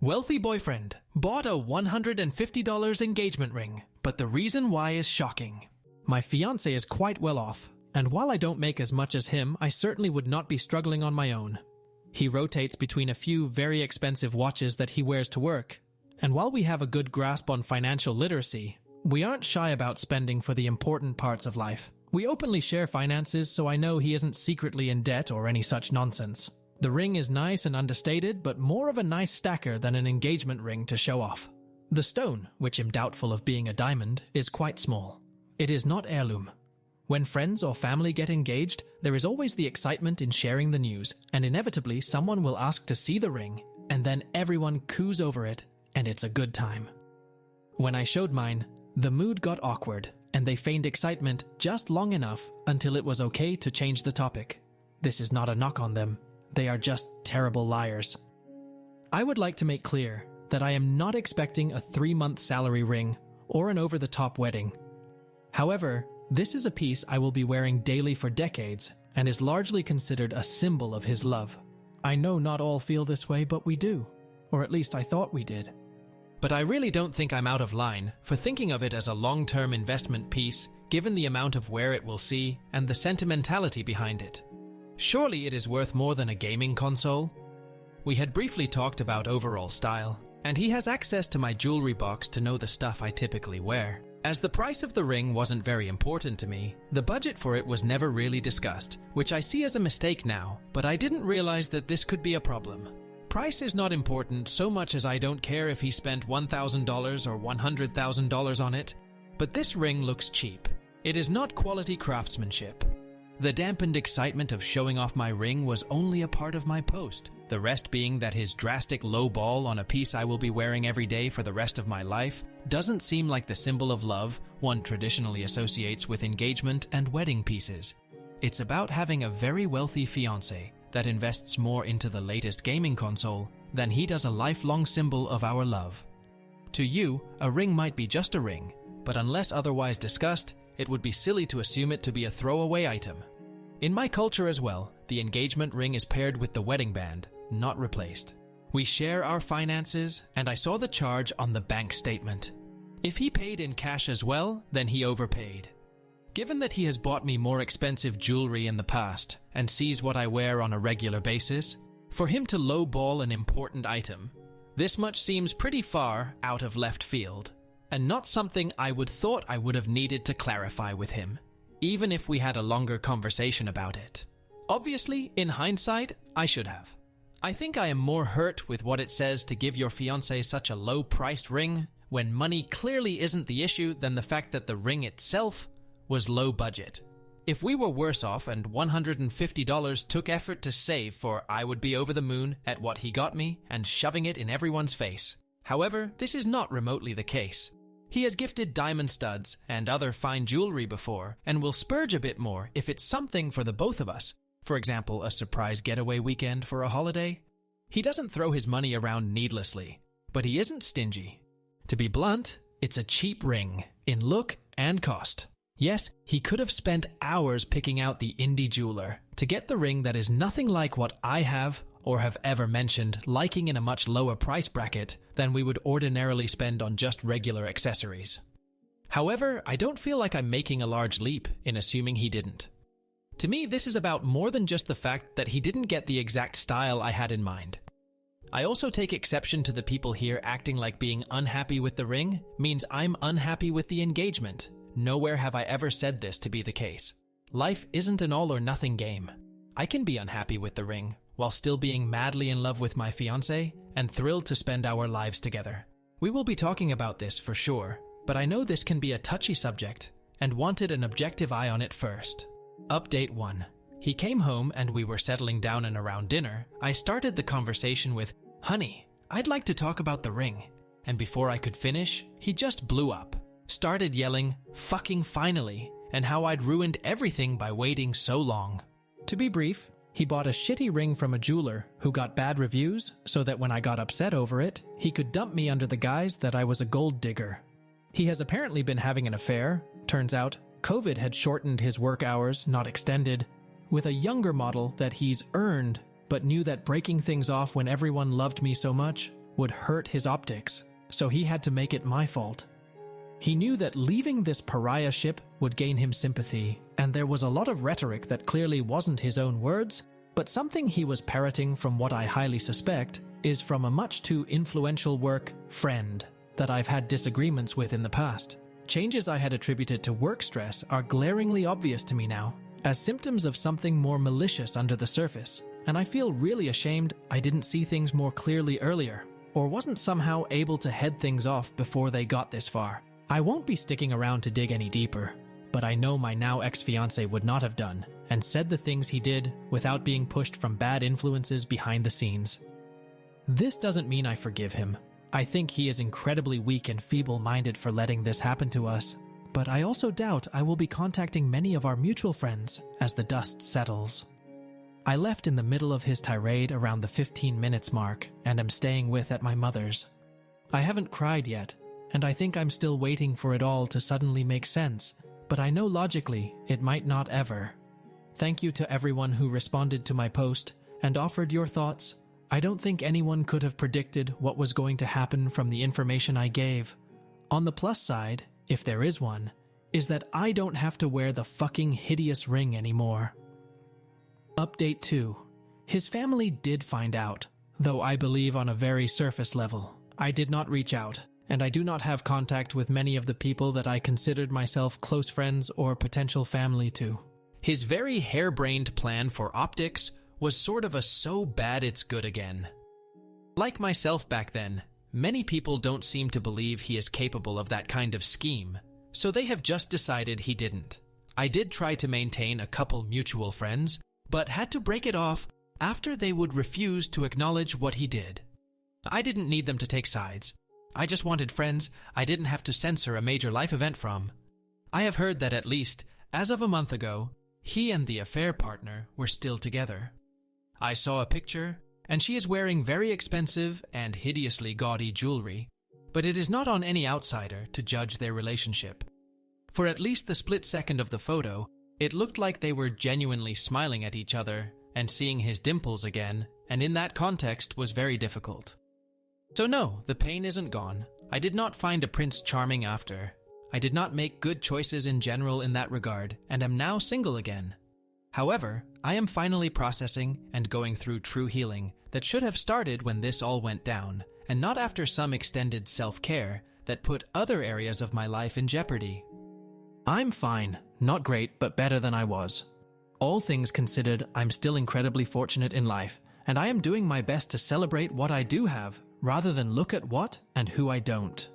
Wealthy boyfriend bought a $150 engagement ring, but the reason why is shocking. My fiancé is quite well off, and while I don't make as much as him, I certainly would not be struggling on my own. He rotates between a few very expensive watches that he wears to work, and while we have a good grasp on financial literacy, we aren't shy about spending for the important parts of life. We openly share finances, so I know he isn't secretly in debt or any such nonsense. The ring is nice and understated, but more of a nice stacker than an engagement ring to show off. The stone, which I'm doubtful of being a diamond, is quite small. It is not heirloom. When friends or family get engaged, there is always the excitement in sharing the news, and inevitably someone will ask to see the ring, and then everyone coos over it, and it's a good time. When I showed mine, the mood got awkward, and they feigned excitement just long enough until it was okay to change the topic. This is not a knock on them. They are just terrible liars. I would like to make clear that I am not expecting a 3-month salary ring or an over-the-top wedding. However, this is a piece I will be wearing daily for decades and is largely considered a symbol of his love. I know not all feel this way, but we do. Or at least I thought we did. But I really don't think I'm out of line for thinking of it as a long-term investment piece, given the amount of wear it will see and the sentimentality behind it. Surely it is worth more than a gaming console? We had briefly talked about overall style, and he has access to my jewelry box to know the stuff I typically wear. As the price of the ring wasn't very important to me, the budget for it was never really discussed, which I see as a mistake now, but I didn't realize that this could be a problem. Price is not important so much as I don't care if he spent $1,000 or $100,000 on it, but this ring looks cheap. It is not quality craftsmanship. The dampened excitement of showing off my ring was only a part of my post, the rest being that his drastic low ball on a piece I will be wearing every day for the rest of my life doesn't seem like the symbol of love one traditionally associates with engagement and wedding pieces. It's about having a very wealthy fiancé that invests more into the latest gaming console than he does a lifelong symbol of our love. To you, a ring might be just a ring, but unless otherwise discussed, it would be silly to assume it to be a throwaway item. In my culture as well, the engagement ring is paired with the wedding band, not replaced. We share our finances, and I saw the charge on the bank statement. If he paid in cash as well, then he overpaid. Given that he has bought me more expensive jewelry in the past and sees what I wear on a regular basis, for him to lowball an important item, this much seems pretty far out of left field, and not something I would thought I would have needed to clarify with him, even if we had a longer conversation about it. Obviously, in hindsight, I should have. I think I am more hurt with what it says to give your fiancé such a low-priced ring when money clearly isn't the issue than the fact that the ring itself was low budget. If we were worse off and $150 took effort to save for, I would be over the moon at what he got me and shoving it in everyone's face. However, this is not remotely the case. He has gifted diamond studs and other fine jewelry before and will splurge a bit more if it's something for the both of us. For example, a surprise getaway weekend for a holiday. He doesn't throw his money around needlessly, but he isn't stingy. To be blunt, it's a cheap ring in look and cost. Yes, he could have spent hours picking out the indie jeweler to get the ring that is nothing like what I have or have ever mentioned liking in a much lower price bracket than we would ordinarily spend on just regular accessories. However, I don't feel like I'm making a large leap in assuming he didn't. To me, this is about more than just the fact that he didn't get the exact style I had in mind. I also take exception to the people here acting like being unhappy with the ring means I'm unhappy with the engagement. Nowhere have I ever said this to be the case. Life isn't an all-or-nothing game. I can be unhappy with the ring while still being madly in love with my fiancé and thrilled to spend our lives together. We will be talking about this for sure, but I know this can be a touchy subject and wanted an objective eye on it first. Update 1. He came home and we were settling down and around dinner. I started the conversation with, "Honey, I'd like to talk about the ring." And before I could finish, he just blew up. Started yelling, "Fucking finally," and how I'd ruined everything by waiting so long. To be brief, he bought a shitty ring from a jeweler who got bad reviews so that when I got upset over it, he could dump me under the guise that I was a gold digger. He has apparently been having an affair. Turns out, COVID had shortened his work hours, not extended, with a younger model that he's earned, but knew that breaking things off when everyone loved me so much would hurt his optics, so he had to make it my fault. He knew that leaving this pariah ship would gain him sympathy, and there was a lot of rhetoric that clearly wasn't his own words, but something he was parroting from what I highly suspect is from a much too influential work friend that I've had disagreements with in the past. Changes I had attributed to work stress are glaringly obvious to me now, as symptoms of something more malicious under the surface, and I feel really ashamed I didn't see things more clearly earlier, or wasn't somehow able to head things off before they got this far. I won't be sticking around to dig any deeper, but I know my now ex-fiancé would not have done, and said the things he did without being pushed from bad influences behind the scenes. This doesn't mean I forgive him. I think he is incredibly weak and feeble-minded for letting this happen to us, but I also doubt I will be contacting many of our mutual friends as the dust settles. I left in the middle of his tirade around the 15 minutes mark and am staying at my mother's. I haven't cried yet, and I think I'm still waiting for it all to suddenly make sense, but I know logically it might not ever. Thank you to everyone who responded to my post and offered your thoughts. I don't think anyone could have predicted what was going to happen from the information I gave. On the plus side, if there is one, is that I don't have to wear the fucking hideous ring anymore. Update 2. His family did find out, though I believe on a very surface level. I did not reach out, and I do not have contact with many of the people that I considered myself close friends or potential family to. His very harebrained plan for optics was sort of a so bad it's good again. Like myself back then, many people don't seem to believe he is capable of that kind of scheme, so they have just decided he didn't. I did try to maintain a couple mutual friends, but had to break it off after they would refuse to acknowledge what he did. I didn't need them to take sides. I just wanted friends I didn't have to censor a major life event from. I have heard that at least, as of a month ago, he and the affair partner were still together. I saw a picture, and she is wearing very expensive and hideously gaudy jewelry, but it is not on any outsider to judge their relationship. For at least the split second of the photo, it looked like they were genuinely smiling at each other and seeing his dimples again, and in that context was very difficult. So no, the pain isn't gone. I did not find a Prince Charming after. I did not make good choices in general in that regard, and am now single again. However, I am finally processing and going through true healing that should have started when this all went down, and not after some extended self-care that put other areas of my life in jeopardy. I'm fine, not great, but better than I was. All things considered, I'm still incredibly fortunate in life, and I am doing my best to celebrate what I do have, rather than look at what and who I don't.